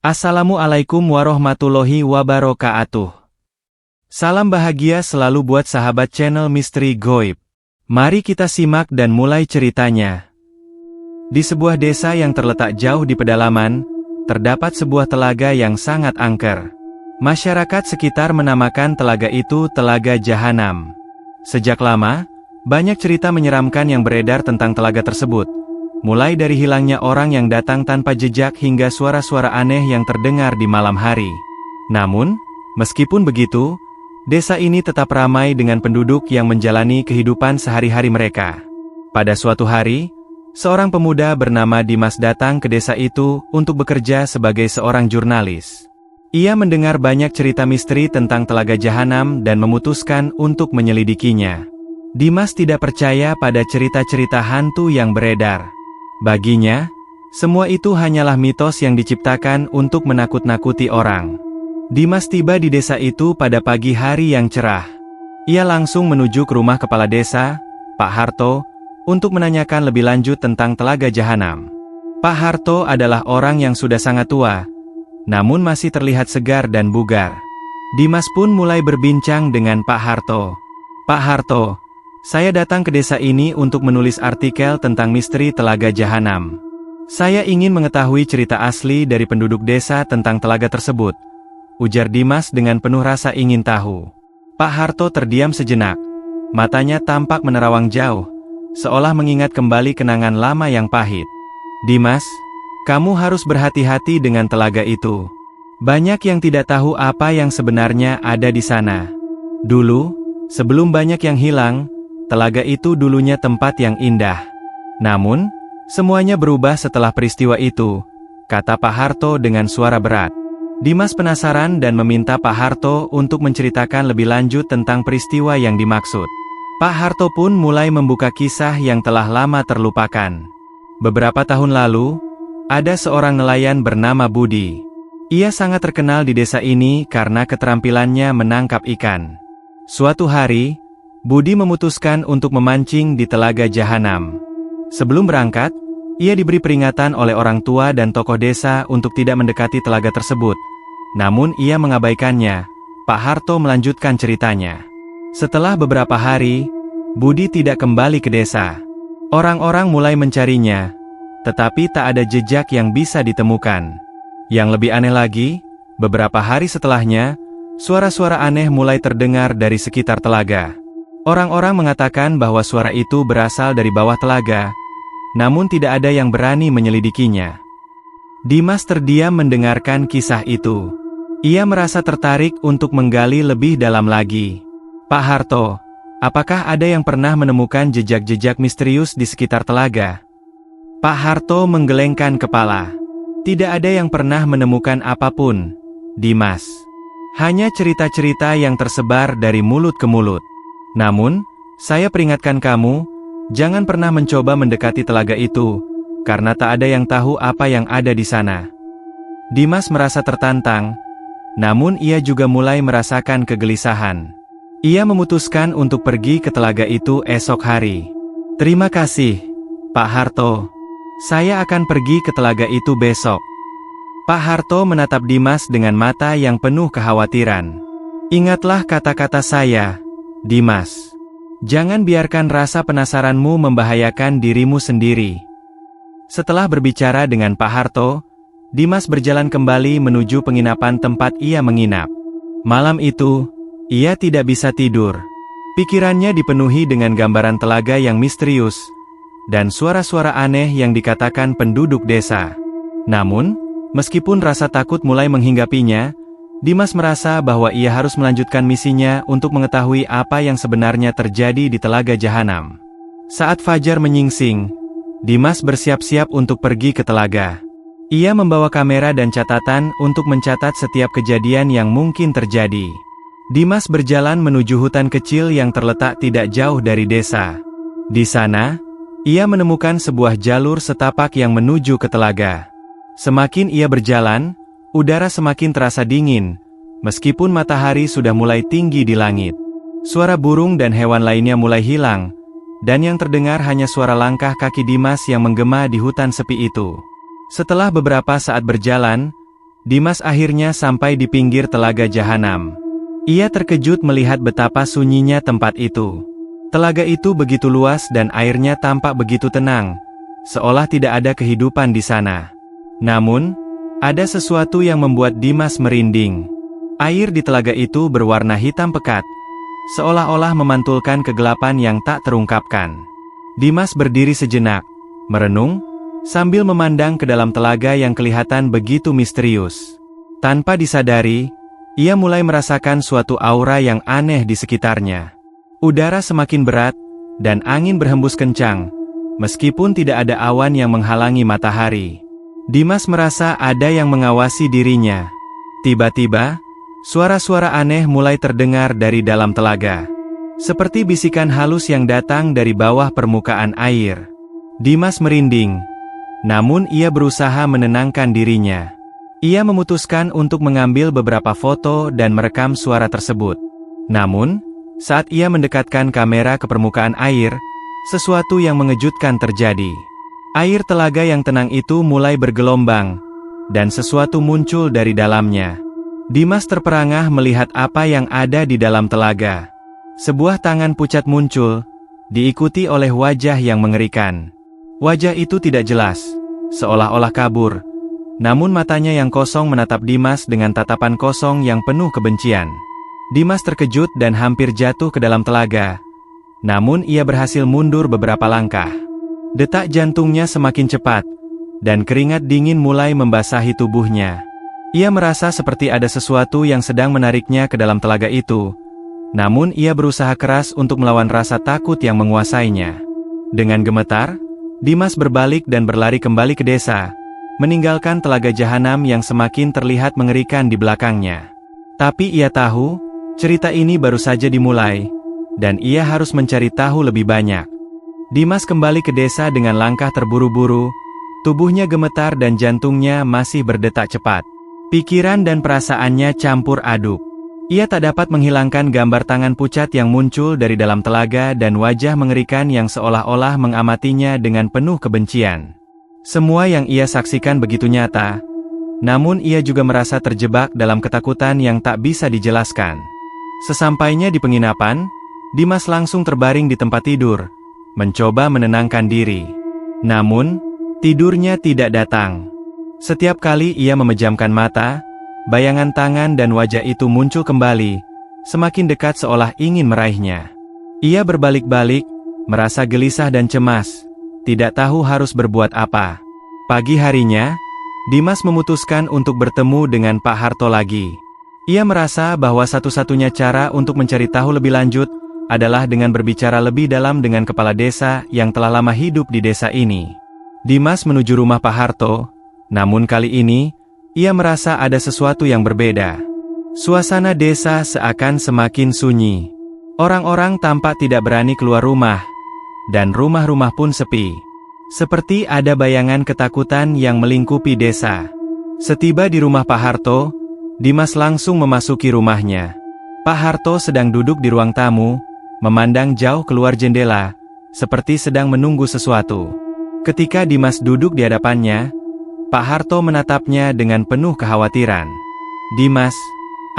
Assalamualaikum warahmatullahi wabarakatuh. Salam bahagia selalu buat sahabat channel Misteri Goib. Mari kita simak dan mulai ceritanya. Di sebuah desa yang terletak jauh di pedalaman, terdapat sebuah telaga yang sangat angker. Masyarakat sekitar menamakan telaga itu Telaga Jahanam. Sejak lama, banyak cerita menyeramkan yang beredar tentang telaga tersebut. Mulai dari hilangnya orang yang datang tanpa jejak hingga suara-suara aneh yang terdengar di malam hari. Namun, meskipun begitu, desa ini tetap ramai dengan penduduk yang menjalani kehidupan sehari-hari mereka. Pada suatu hari, seorang pemuda bernama Dimas datang ke desa itu untuk bekerja sebagai seorang jurnalis. Ia mendengar banyak cerita misteri tentang Telaga Jahanam dan memutuskan untuk menyelidikinya. Dimas tidak percaya pada cerita-cerita hantu yang beredar. Baginya, semua itu hanyalah mitos yang diciptakan untuk menakut-nakuti orang. Dimas tiba di desa itu pada pagi hari yang cerah. Ia langsung menuju ke rumah kepala desa, Pak Harto, untuk menanyakan lebih lanjut tentang Telaga Jahanam. Pak Harto adalah orang yang sudah sangat tua, namun masih terlihat segar dan bugar. Dimas pun mulai berbincang dengan Pak Harto. Pak Harto, saya datang ke desa ini untuk menulis artikel tentang misteri Telaga Jahanam. Saya ingin mengetahui cerita asli dari penduduk desa tentang telaga tersebut, ujar Dimas dengan penuh rasa ingin tahu. Pak Harto terdiam sejenak. Matanya tampak menerawang jauh, seolah mengingat kembali kenangan lama yang pahit. Dimas, kamu harus berhati-hati dengan telaga itu. Banyak yang tidak tahu apa yang sebenarnya ada di sana. Dulu, sebelum banyak yang hilang, telaga itu dulunya tempat yang indah. Namun, semuanya berubah setelah peristiwa itu, kata Pak Harto dengan suara berat. Dimas penasaran dan meminta Pak Harto untuk menceritakan lebih lanjut tentang peristiwa yang dimaksud. Pak Harto pun mulai membuka kisah yang telah lama terlupakan. Beberapa tahun lalu, ada seorang nelayan bernama Budi. Ia sangat terkenal di desa ini karena keterampilannya menangkap ikan. Suatu hari, Budi memutuskan untuk memancing di Telaga Jahanam. Sebelum berangkat, ia diberi peringatan oleh orang tua dan tokoh desa untuk tidak mendekati telaga tersebut. Namun ia mengabaikannya. Pak Harto melanjutkan ceritanya. Setelah beberapa hari, Budi tidak kembali ke desa. Orang-orang mulai mencarinya, tetapi tak ada jejak yang bisa ditemukan. Yang lebih aneh lagi, beberapa hari setelahnya, suara-suara aneh mulai terdengar dari sekitar telaga. Orang-orang mengatakan bahwa suara itu berasal dari bawah telaga, namun tidak ada yang berani menyelidikinya. Dimas terdiam mendengarkan kisah itu. Ia merasa tertarik untuk menggali lebih dalam lagi. Pak Harto, apakah ada yang pernah menemukan jejak-jejak misterius di sekitar telaga? Pak Harto menggelengkan kepala. Tidak ada yang pernah menemukan apapun, Dimas. Hanya cerita-cerita yang tersebar dari mulut ke mulut. Namun, saya peringatkan kamu, jangan pernah mencoba mendekati telaga itu, karena tak ada yang tahu apa yang ada di sana. Dimas merasa tertantang, namun ia juga mulai merasakan kegelisahan. Ia memutuskan untuk pergi ke telaga itu esok hari. Terima kasih, Pak Harto. Saya akan pergi ke telaga itu besok. Pak Harto menatap Dimas dengan mata yang penuh kekhawatiran. Ingatlah kata-kata saya, Dimas. Jangan biarkan rasa penasaranmu membahayakan dirimu sendiri. Setelah berbicara dengan Pak Harto, Dimas berjalan kembali menuju penginapan tempat ia menginap. Malam itu, ia tidak bisa tidur. Pikirannya dipenuhi dengan gambaran telaga yang misterius, dan suara-suara aneh yang dikatakan penduduk desa. Namun, meskipun rasa takut mulai menghinggapinya, Dimas merasa bahwa ia harus melanjutkan misinya untuk mengetahui apa yang sebenarnya terjadi di Telaga Jahanam. Saat fajar menyingsing, Dimas bersiap-siap untuk pergi ke telaga. Ia membawa kamera dan catatan untuk mencatat setiap kejadian yang mungkin terjadi. Dimas berjalan menuju hutan kecil yang terletak tidak jauh dari desa. Di sana, ia menemukan sebuah jalur setapak yang menuju ke telaga. Semakin ia berjalan, udara semakin terasa dingin, meskipun matahari sudah mulai tinggi di langit. Suara burung dan hewan lainnya mulai hilang, dan yang terdengar hanya suara langkah kaki Dimas yang menggema di hutan sepi itu. Setelah beberapa saat berjalan, Dimas akhirnya sampai di pinggir telaga Jahanam. Ia terkejut melihat betapa sunyinya tempat itu. Telaga itu begitu luas dan airnya tampak begitu tenang, seolah tidak ada kehidupan di sana. Namun, ada sesuatu yang membuat Dimas merinding. Air di telaga itu berwarna hitam pekat, seolah-olah memantulkan kegelapan yang tak terungkapkan. Dimas berdiri sejenak, merenung, sambil memandang ke dalam telaga yang kelihatan begitu misterius. Tanpa disadari, ia mulai merasakan suatu aura yang aneh di sekitarnya. Udara semakin berat, dan angin berhembus kencang, meskipun tidak ada awan yang menghalangi matahari. Dimas merasa ada yang mengawasi dirinya. Tiba-tiba, suara-suara aneh mulai terdengar dari dalam telaga. Seperti bisikan halus yang datang dari bawah permukaan air. Dimas merinding. Namun ia berusaha menenangkan dirinya. Ia memutuskan untuk mengambil beberapa foto dan merekam suara tersebut. Namun, saat ia mendekatkan kamera ke permukaan air, sesuatu yang mengejutkan terjadi. Air telaga yang tenang itu mulai bergelombang, dan sesuatu muncul dari dalamnya. Dimas terperangah melihat apa yang ada di dalam telaga. Sebuah tangan pucat muncul, diikuti oleh wajah yang mengerikan. Wajah itu tidak jelas, seolah-olah kabur. Namun matanya yang kosong menatap Dimas dengan tatapan kosong yang penuh kebencian. Dimas terkejut dan hampir jatuh ke dalam telaga. Namun ia berhasil mundur beberapa langkah. Detak jantungnya semakin cepat, dan keringat dingin mulai membasahi tubuhnya. Ia merasa seperti ada sesuatu yang sedang menariknya ke dalam telaga itu. Namun ia berusaha keras untuk melawan rasa takut yang menguasainya. Dengan gemetar, Dimas berbalik dan berlari kembali ke desa, meninggalkan telaga Jahanam yang semakin terlihat mengerikan di belakangnya. Tapi ia tahu, cerita ini baru saja dimulai, dan ia harus mencari tahu lebih banyak. Dimas kembali ke desa dengan langkah terburu-buru, tubuhnya gemetar dan jantungnya masih berdetak cepat. Pikiran dan perasaannya campur aduk. Ia tak dapat menghilangkan gambar tangan pucat yang muncul dari dalam telaga dan wajah mengerikan yang seolah-olah mengamatinya dengan penuh kebencian. Semua yang ia saksikan begitu nyata, namun ia juga merasa terjebak dalam ketakutan yang tak bisa dijelaskan. Sesampainya di penginapan, Dimas langsung terbaring di tempat tidur, mencoba menenangkan diri. Namun, tidurnya tidak datang. Setiap kali ia memejamkan mata, bayangan tangan dan wajah itu muncul kembali, semakin dekat seolah ingin meraihnya. Ia berbalik-balik, merasa gelisah dan cemas, tidak tahu harus berbuat apa. Pagi harinya, Dimas memutuskan untuk bertemu dengan Pak Harto lagi. Ia merasa bahwa satu-satunya cara untuk mencari tahu lebih lanjut, adalah dengan berbicara lebih dalam dengan kepala desa yang telah lama hidup di desa ini. Dimas menuju rumah Pak Harto, namun kali ini, ia merasa ada sesuatu yang berbeda. Suasana desa seakan semakin sunyi. Orang-orang tampak tidak berani keluar rumah, dan rumah-rumah pun sepi. Seperti ada bayangan ketakutan yang melingkupi desa. Setiba di rumah Pak Harto, Dimas langsung memasuki rumahnya. Pak Harto sedang duduk di ruang tamu, memandang jauh keluar jendela, seperti sedang menunggu sesuatu. Ketika Dimas duduk di hadapannya, Pak Harto menatapnya dengan penuh kekhawatiran. "Dimas,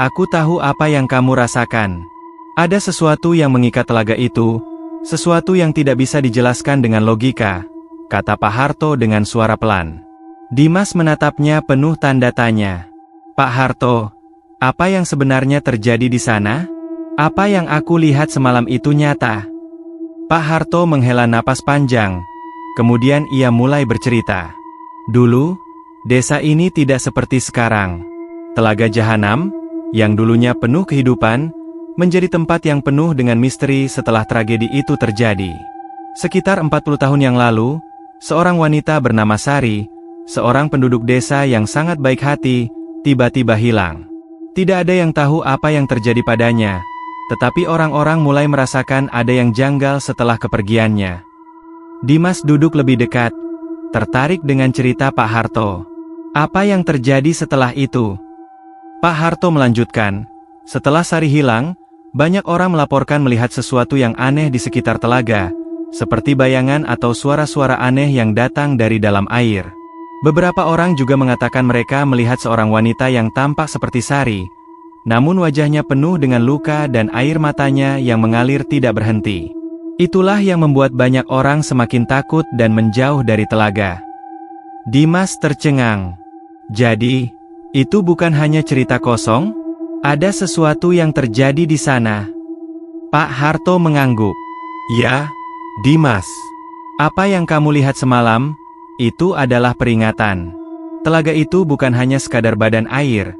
aku tahu apa yang kamu rasakan. Ada sesuatu yang mengikat telaga itu, sesuatu yang tidak bisa dijelaskan dengan logika," kata Pak Harto dengan suara pelan. Dimas menatapnya penuh tanda tanya. "Pak Harto, apa yang sebenarnya terjadi di sana? Apa yang aku lihat semalam itu nyata?" Pak Harto menghela napas panjang, kemudian ia mulai bercerita. "Dulu, desa ini tidak seperti sekarang. Telaga Jahanam, yang dulunya penuh kehidupan, menjadi tempat yang penuh dengan misteri setelah tragedi itu terjadi. Sekitar 40 tahun yang lalu, seorang wanita bernama Sari, seorang penduduk desa yang sangat baik hati, tiba-tiba hilang. Tidak ada yang tahu apa yang terjadi padanya, tetapi orang-orang mulai merasakan ada yang janggal setelah kepergiannya." Dimas duduk lebih dekat, tertarik dengan cerita Pak Harto. "Apa yang terjadi setelah itu?" Pak Harto melanjutkan, "Setelah Sari hilang, banyak orang melaporkan melihat sesuatu yang aneh di sekitar telaga, seperti bayangan atau suara-suara aneh yang datang dari dalam air. Beberapa orang juga mengatakan mereka melihat seorang wanita yang tampak seperti Sari, namun wajahnya penuh dengan luka dan air matanya yang mengalir tidak berhenti. Itulah yang membuat banyak orang semakin takut dan menjauh dari telaga. Dimas tercengang. Jadi, itu bukan hanya cerita kosong? Ada sesuatu yang terjadi di sana. Pak Harto mengangguk. Ya, Dimas. Apa yang kamu lihat semalam, itu adalah peringatan. Telaga itu bukan hanya sekadar badan air,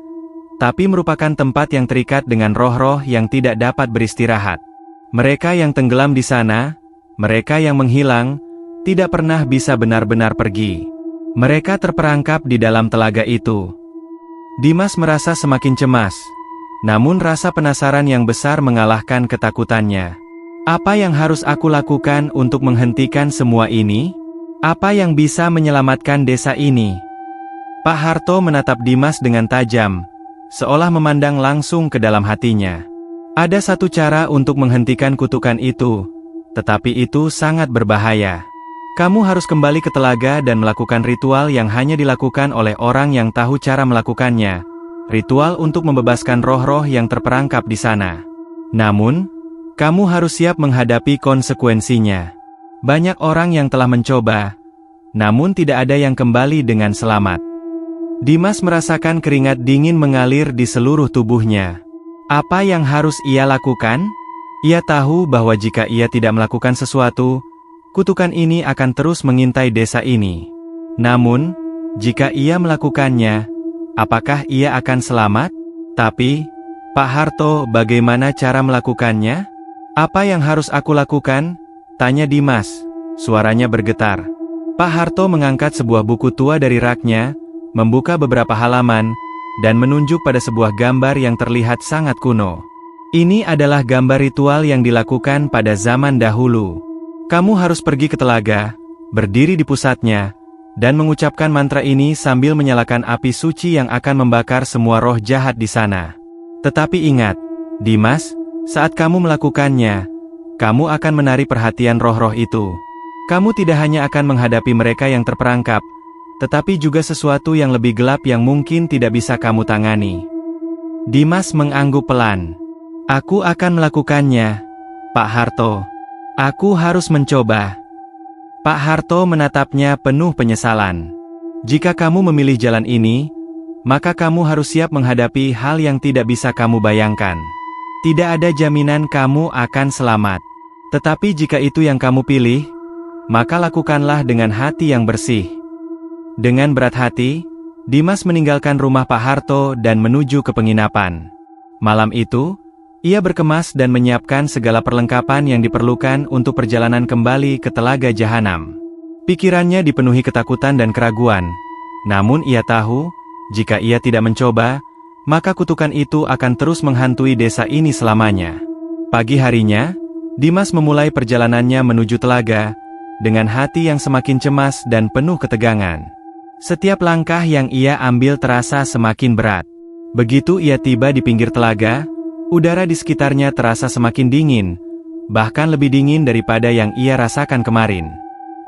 tapi merupakan tempat yang terikat dengan roh-roh yang tidak dapat beristirahat. Mereka yang tenggelam di sana, mereka yang menghilang, tidak pernah bisa benar-benar pergi. Mereka terperangkap di dalam telaga itu. Dimas merasa semakin cemas. Namun rasa penasaran yang besar mengalahkan ketakutannya. Apa yang harus aku lakukan untuk menghentikan semua ini? Apa yang bisa menyelamatkan desa ini? Pak Harto menatap Dimas dengan tajam, seolah memandang langsung ke dalam hatinya. Ada satu cara untuk menghentikan kutukan itu, tetapi itu sangat berbahaya. Kamu harus kembali ke telaga dan melakukan ritual yang hanya dilakukan oleh orang yang tahu cara melakukannya. Ritual untuk membebaskan roh-roh yang terperangkap di sana. Namun, kamu harus siap menghadapi konsekuensinya. Banyak orang yang telah mencoba, namun tidak ada yang kembali dengan selamat. Dimas merasakan keringat dingin mengalir di seluruh tubuhnya. Apa yang harus ia lakukan? Ia tahu bahwa jika ia tidak melakukan sesuatu, kutukan ini akan terus mengintai desa ini. Namun, jika ia melakukannya, apakah ia akan selamat? Tapi, Pak Harto, bagaimana cara melakukannya? Apa yang harus aku lakukan? Tanya Dimas. Suaranya bergetar. Pak Harto mengangkat sebuah buku tua dari raknya, membuka beberapa halaman, dan menunjuk pada sebuah gambar yang terlihat sangat kuno. Ini adalah gambar ritual yang dilakukan pada zaman dahulu. Kamu harus pergi ke telaga, berdiri di pusatnya, dan mengucapkan mantra ini sambil menyalakan api suci yang akan membakar semua roh jahat di sana. Tetapi ingat, Dimas, saat kamu melakukannya, kamu akan menarik perhatian roh-roh itu. Kamu tidak hanya akan menghadapi mereka yang terperangkap, tetapi juga sesuatu yang lebih gelap yang mungkin tidak bisa kamu tangani. Dimas mengangguk pelan. Aku akan melakukannya, Pak Harto. Aku harus mencoba. Pak Harto menatapnya penuh penyesalan. Jika kamu memilih jalan ini, maka kamu harus siap menghadapi hal yang tidak bisa kamu bayangkan. Tidak ada jaminan kamu akan selamat. Tetapi jika itu yang kamu pilih, maka lakukanlah dengan hati yang bersih. Dengan berat hati, Dimas meninggalkan rumah Pak Harto dan menuju ke penginapan. Malam itu, ia berkemas dan menyiapkan segala perlengkapan yang diperlukan untuk perjalanan kembali ke Telaga Jahanam. Pikirannya dipenuhi ketakutan dan keraguan. Namun ia tahu, jika ia tidak mencoba, maka kutukan itu akan terus menghantui desa ini selamanya. Pagi harinya, Dimas memulai perjalanannya menuju telaga, dengan hati yang semakin cemas dan penuh ketegangan. Setiap langkah yang ia ambil terasa semakin berat. Begitu ia tiba di pinggir telaga, udara di sekitarnya terasa semakin dingin, bahkan lebih dingin daripada yang ia rasakan kemarin.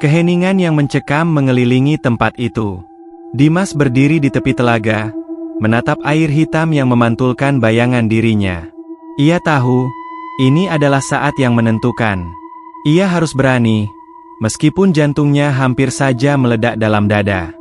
Keheningan yang mencekam mengelilingi tempat itu. Dimas berdiri di tepi telaga, menatap air hitam yang memantulkan bayangan dirinya. Ia tahu, ini adalah saat yang menentukan. Ia harus berani, meskipun jantungnya hampir saja meledak dalam dada.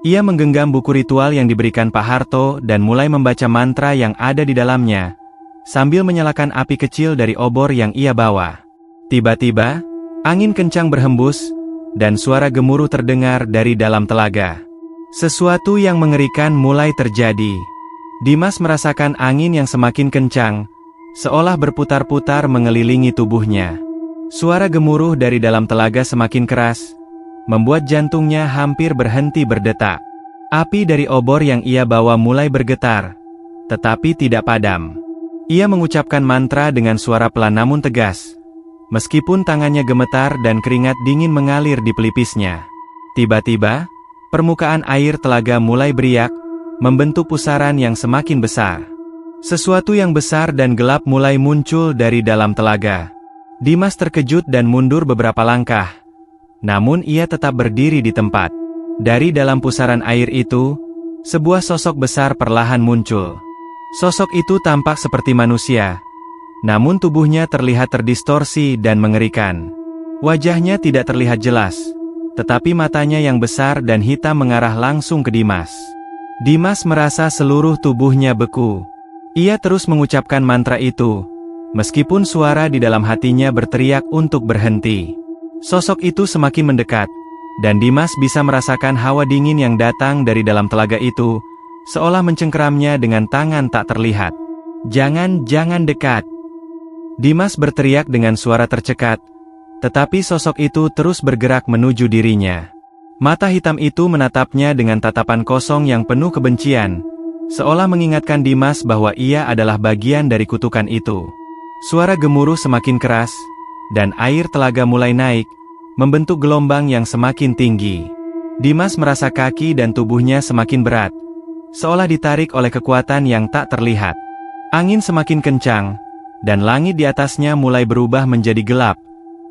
Ia menggenggam buku ritual yang diberikan Pak Harto dan mulai membaca mantra yang ada di dalamnya, sambil menyalakan api kecil dari obor yang ia bawa. Tiba-tiba, angin kencang berhembus, dan suara gemuruh terdengar dari dalam telaga. Sesuatu yang mengerikan mulai terjadi. Dimas merasakan angin yang semakin kencang, seolah berputar-putar mengelilingi tubuhnya. Suara gemuruh dari dalam telaga semakin keras, membuat jantungnya hampir berhenti berdetak. Api dari obor yang ia bawa mulai bergetar, tetapi tidak padam. Ia mengucapkan mantra dengan suara pelan namun tegas. Meskipun tangannya gemetar dan keringat dingin mengalir di pelipisnya. Tiba-tiba, permukaan air telaga mulai beriak, membentuk pusaran yang semakin besar. Sesuatu yang besar dan gelap mulai muncul dari dalam telaga. Dimas terkejut dan mundur beberapa langkah. Namun ia tetap berdiri di tempat. Dari dalam pusaran air itu, sebuah sosok besar perlahan muncul. Sosok itu tampak seperti manusia, namun tubuhnya terlihat terdistorsi dan mengerikan. Wajahnya tidak terlihat jelas, tetapi matanya yang besar dan hitam mengarah langsung ke Dimas. Dimas merasa seluruh tubuhnya beku. Ia terus mengucapkan mantra itu, meskipun suara di dalam hatinya berteriak untuk berhenti. Sosok itu semakin mendekat, dan Dimas bisa merasakan hawa dingin yang datang dari dalam telaga itu, seolah mencengkeramnya dengan tangan tak terlihat. Jangan dekat. Dimas berteriak dengan suara tercekat, tetapi sosok itu terus bergerak menuju dirinya. Mata hitam itu menatapnya dengan tatapan kosong yang penuh kebencian, seolah mengingatkan Dimas bahwa ia adalah bagian dari kutukan itu. Suara gemuruh semakin keras, dan air telaga mulai naik, membentuk gelombang yang semakin tinggi. Dimas merasa kaki dan tubuhnya semakin berat, seolah ditarik oleh kekuatan yang tak terlihat. Angin semakin kencang, dan langit di atasnya mulai berubah menjadi gelap,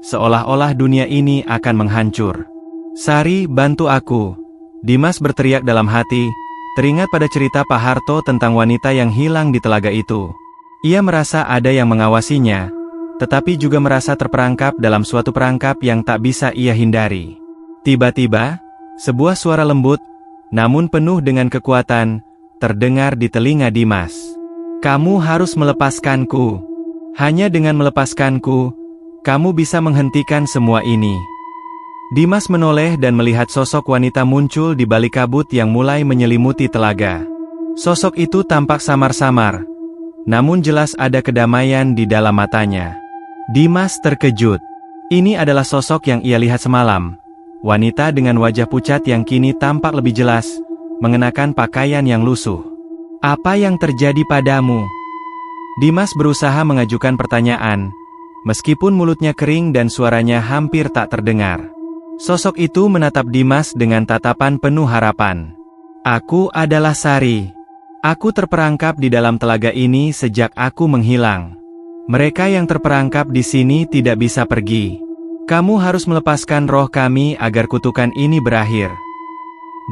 seolah-olah dunia ini akan menghancur. "Sari, bantu aku!" Dimas berteriak dalam hati, teringat pada cerita Pak Harto tentang wanita yang hilang di telaga itu. Ia merasa ada yang mengawasinya, tetapi juga merasa terperangkap dalam suatu perangkap yang tak bisa ia hindari. Tiba-tiba, sebuah suara lembut, namun penuh dengan kekuatan, terdengar di telinga Dimas. "Kamu harus melepaskanku. Hanya dengan melepaskanku, kamu bisa menghentikan semua ini." Dimas menoleh dan melihat sosok wanita muncul di balik kabut yang mulai menyelimuti telaga. Sosok itu tampak samar-samar, namun jelas ada kedamaian di dalam matanya. Dimas terkejut. Ini adalah sosok yang ia lihat semalam. Wanita dengan wajah pucat yang kini tampak lebih jelas, mengenakan pakaian yang lusuh. "Apa yang terjadi padamu?" Dimas berusaha mengajukan pertanyaan, meskipun mulutnya kering dan suaranya hampir tak terdengar. Sosok itu menatap Dimas dengan tatapan penuh harapan. "Aku adalah Sari. Aku terperangkap di dalam telaga ini sejak aku menghilang. Mereka yang terperangkap di sini tidak bisa pergi. Kamu harus melepaskan roh kami agar kutukan ini berakhir."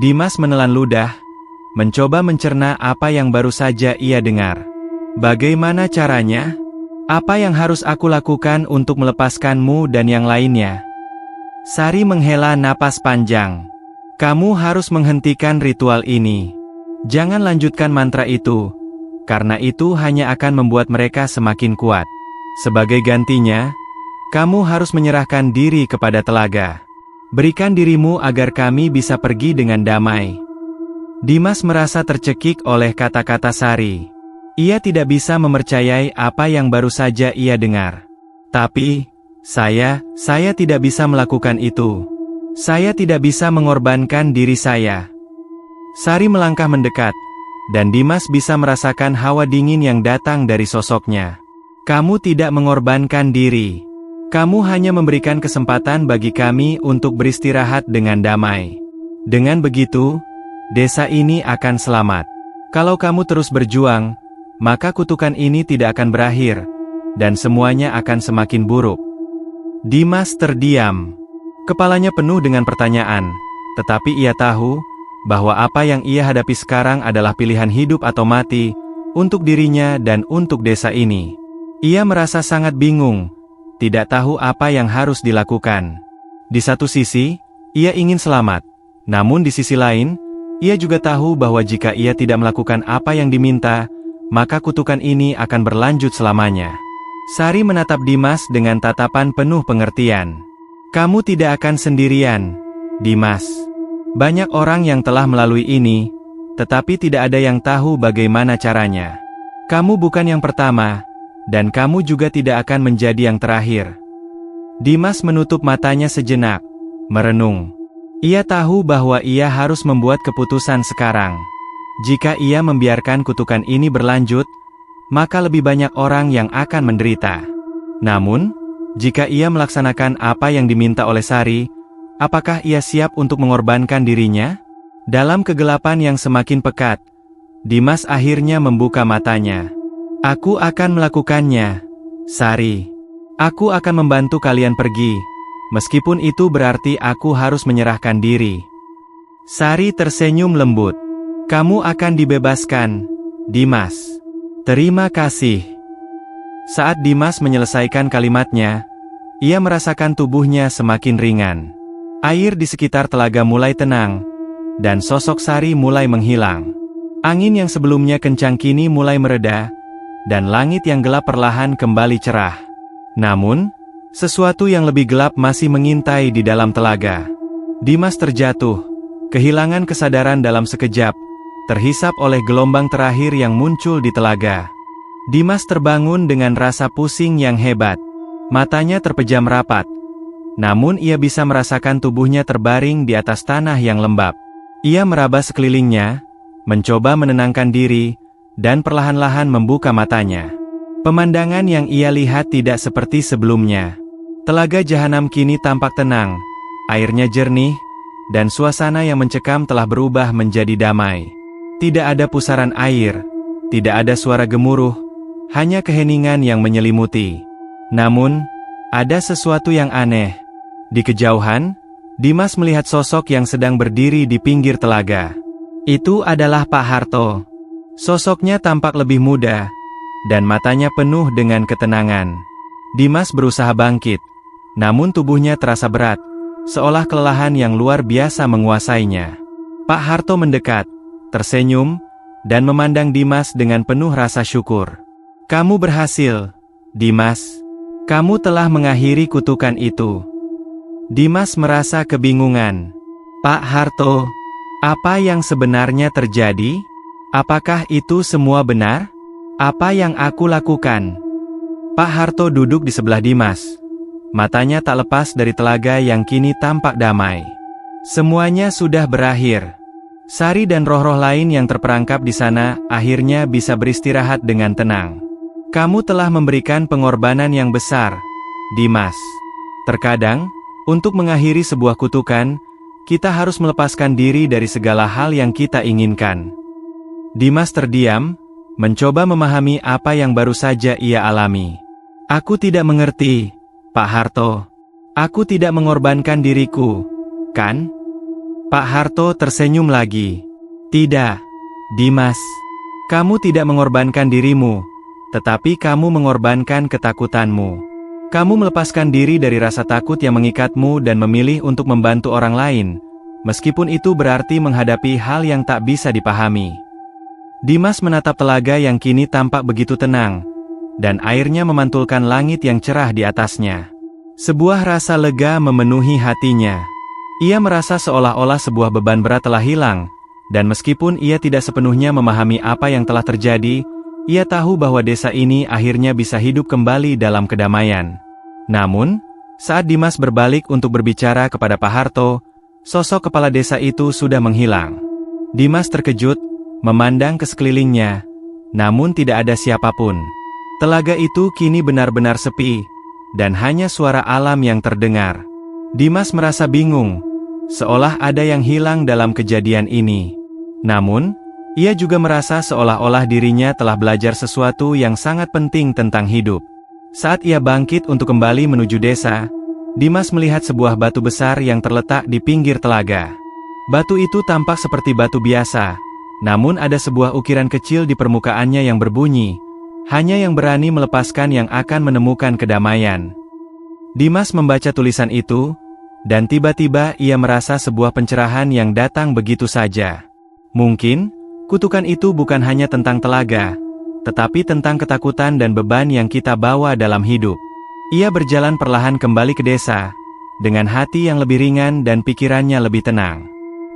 Dimas menelan ludah, mencoba mencerna apa yang baru saja ia dengar. "Bagaimana caranya? Apa yang harus aku lakukan untuk melepaskanmu dan yang lainnya?" Sari menghela napas panjang. "Kamu harus menghentikan ritual ini. Jangan lanjutkan mantra itu, karena itu hanya akan membuat mereka semakin kuat. Sebagai gantinya, kamu harus menyerahkan diri kepada telaga. Berikan dirimu agar kami bisa pergi dengan damai." Dimas merasa tercekik oleh kata-kata Sari. Ia tidak bisa mempercayai apa yang baru saja ia dengar. "Tapi, saya tidak bisa melakukan itu. Saya tidak bisa mengorbankan diri saya." Sari melangkah mendekat, dan Dimas bisa merasakan hawa dingin yang datang dari sosoknya. "Kamu tidak mengorbankan diri. Kamu hanya memberikan kesempatan bagi kami untuk beristirahat dengan damai. Dengan begitu, desa ini akan selamat. Kalau kamu terus berjuang, maka kutukan ini tidak akan berakhir, dan semuanya akan semakin buruk." Dimas terdiam. Kepalanya penuh dengan pertanyaan, tetapi ia tahu bahwa apa yang ia hadapi sekarang adalah pilihan hidup atau mati, untuk dirinya dan untuk desa ini. Ia merasa sangat bingung, tidak tahu apa yang harus dilakukan. Di satu sisi, ia ingin selamat, namun di sisi lain, ia juga tahu bahwa jika ia tidak melakukan apa yang diminta, maka kutukan ini akan berlanjut selamanya. Sari menatap Dimas dengan tatapan penuh pengertian. "Kamu tidak akan sendirian, Dimas. Banyak orang yang telah melalui ini, tetapi tidak ada yang tahu bagaimana caranya. Kamu bukan yang pertama, dan kamu juga tidak akan menjadi yang terakhir." Dimas menutup matanya sejenak, merenung. Ia tahu bahwa ia harus membuat keputusan sekarang. Jika ia membiarkan kutukan ini berlanjut, maka lebih banyak orang yang akan menderita. Namun, jika ia melaksanakan apa yang diminta oleh Sari, apakah ia siap untuk mengorbankan dirinya? Dalam kegelapan yang semakin pekat, Dimas akhirnya membuka matanya. "Aku akan melakukannya, Sari. Aku akan membantu kalian pergi, meskipun itu berarti aku harus menyerahkan diri." Sari tersenyum lembut. Kamu akan dibebaskan, Dimas. Terima kasih. Saat Dimas menyelesaikan kalimatnya, ia merasakan tubuhnya semakin ringan. Air di sekitar telaga mulai tenang, dan sosok Sari mulai menghilang. Angin yang sebelumnya kencang kini mulai mereda, dan langit yang gelap perlahan kembali cerah. Namun, sesuatu yang lebih gelap masih mengintai di dalam telaga. Dimas terjatuh, kehilangan kesadaran dalam sekejap, terhisap oleh gelombang terakhir yang muncul di telaga. Dimas terbangun dengan rasa pusing yang hebat. Matanya terpejam rapat. Namun ia bisa merasakan tubuhnya terbaring di atas tanah yang lembab. Ia meraba sekelilingnya, mencoba menenangkan diri, dan perlahan-lahan membuka matanya. Pemandangan yang ia lihat tidak seperti sebelumnya. Telaga Jahanam kini tampak tenang, airnya jernih, dan suasana yang mencekam telah berubah menjadi damai. Tidak ada pusaran air, tidak ada suara gemuruh, hanya keheningan yang menyelimuti. Namun, ada sesuatu yang aneh. Di kejauhan, Dimas melihat sosok yang sedang berdiri di pinggir telaga. Itu adalah Pak Harto. Sosoknya tampak lebih muda, dan matanya penuh dengan ketenangan. Dimas berusaha bangkit, namun tubuhnya terasa berat, seolah kelelahan yang luar biasa menguasainya. Pak Harto mendekat, tersenyum, dan memandang Dimas dengan penuh rasa syukur. Kamu berhasil, Dimas. Kamu telah mengakhiri kutukan itu. Dimas merasa kebingungan. Pak Harto, apa yang sebenarnya terjadi? Apakah itu semua benar? Apa yang aku lakukan? Pak Harto duduk di sebelah Dimas. Matanya tak lepas dari telaga yang kini tampak damai. Semuanya sudah berakhir. Sari dan roh-roh lain yang terperangkap di sana akhirnya bisa beristirahat dengan tenang. Kamu telah memberikan pengorbanan yang besar, Dimas. Terkadang, untuk mengakhiri sebuah kutukan, kita harus melepaskan diri dari segala hal yang kita inginkan. Dimas terdiam, mencoba memahami apa yang baru saja ia alami. Aku tidak mengerti, Pak Harto. Aku tidak mengorbankan diriku, kan? Pak Harto tersenyum lagi. Tidak, Dimas. Kamu tidak mengorbankan dirimu, tetapi kamu mengorbankan ketakutanmu. Kamu melepaskan diri dari rasa takut yang mengikatmu dan memilih untuk membantu orang lain, meskipun itu berarti menghadapi hal yang tak bisa dipahami. Dimas menatap telaga yang kini tampak begitu tenang, dan airnya memantulkan langit yang cerah di atasnya. Sebuah rasa lega memenuhi hatinya. Ia merasa seolah-olah sebuah beban berat telah hilang, dan meskipun ia tidak sepenuhnya memahami apa yang telah terjadi, ia tahu bahwa desa ini akhirnya bisa hidup kembali dalam kedamaian. Namun, saat Dimas berbalik untuk berbicara kepada Pak Harto, sosok kepala desa itu sudah menghilang. Dimas terkejut, memandang ke sekelilingnya, namun tidak ada siapapun. Telaga itu kini benar-benar sepi, dan hanya suara alam yang terdengar. Dimas merasa bingung, seolah ada yang hilang dalam kejadian ini. Namun, ia juga merasa seolah-olah dirinya telah belajar sesuatu yang sangat penting tentang hidup. Saat ia bangkit untuk kembali menuju desa, Dimas melihat sebuah batu besar yang terletak di pinggir telaga. Batu itu tampak seperti batu biasa, namun ada sebuah ukiran kecil di permukaannya yang berbunyi, hanya yang berani melepaskan yang akan menemukan kedamaian. Dimas membaca tulisan itu, dan tiba-tiba ia merasa sebuah pencerahan yang datang begitu saja. Mungkin kutukan itu bukan hanya tentang telaga, tetapi tentang ketakutan dan beban yang kita bawa dalam hidup. Ia berjalan perlahan kembali ke desa, dengan hati yang lebih ringan dan pikirannya lebih tenang.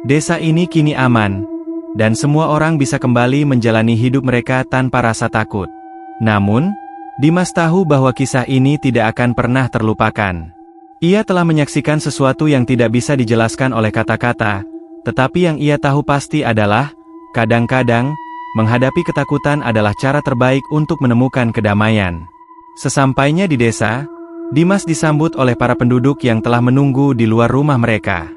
Desa ini kini aman, dan semua orang bisa kembali menjalani hidup mereka tanpa rasa takut. Namun, Dimas tahu bahwa kisah ini tidak akan pernah terlupakan. Ia telah menyaksikan sesuatu yang tidak bisa dijelaskan oleh kata-kata, tetapi yang ia tahu pasti adalah, kadang-kadang, menghadapi ketakutan adalah cara terbaik untuk menemukan kedamaian. Sesampainya di desa, Dimas disambut oleh para penduduk yang telah menunggu di luar rumah mereka.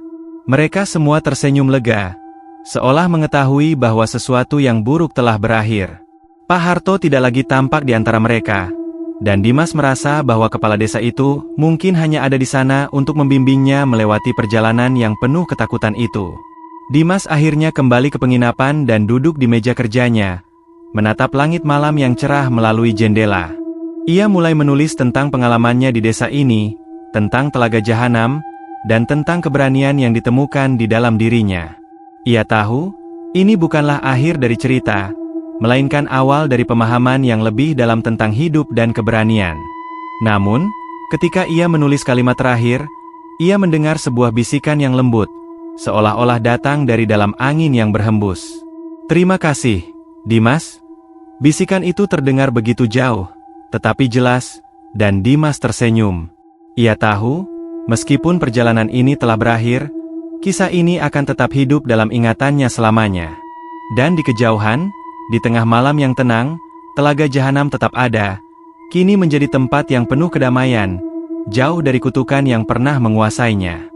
Mereka semua tersenyum lega, seolah mengetahui bahwa sesuatu yang buruk telah berakhir. Pak Harto tidak lagi tampak di antara mereka, dan Dimas merasa bahwa kepala desa itu mungkin hanya ada di sana untuk membimbingnya melewati perjalanan yang penuh ketakutan itu. Dimas akhirnya kembali ke penginapan dan duduk di meja kerjanya, menatap langit malam yang cerah melalui jendela. Ia mulai menulis tentang pengalamannya di desa ini, tentang Telaga Jahanam, dan tentang keberanian yang ditemukan di dalam dirinya. Ia tahu, ini bukanlah akhir dari cerita, melainkan awal dari pemahaman yang lebih dalam tentang hidup dan keberanian. Namun, ketika ia menulis kalimat terakhir, ia mendengar sebuah bisikan yang lembut, seolah-olah datang dari dalam angin yang berhembus. "Terima kasih, Dimas." Bisikan itu terdengar begitu jauh, tetapi jelas, dan Dimas tersenyum. Ia tahu, meskipun perjalanan ini telah berakhir, kisah ini akan tetap hidup dalam ingatannya selamanya. Dan di kejauhan, di tengah malam yang tenang, Telaga Jahanam tetap ada, kini menjadi tempat yang penuh kedamaian, jauh dari kutukan yang pernah menguasainya.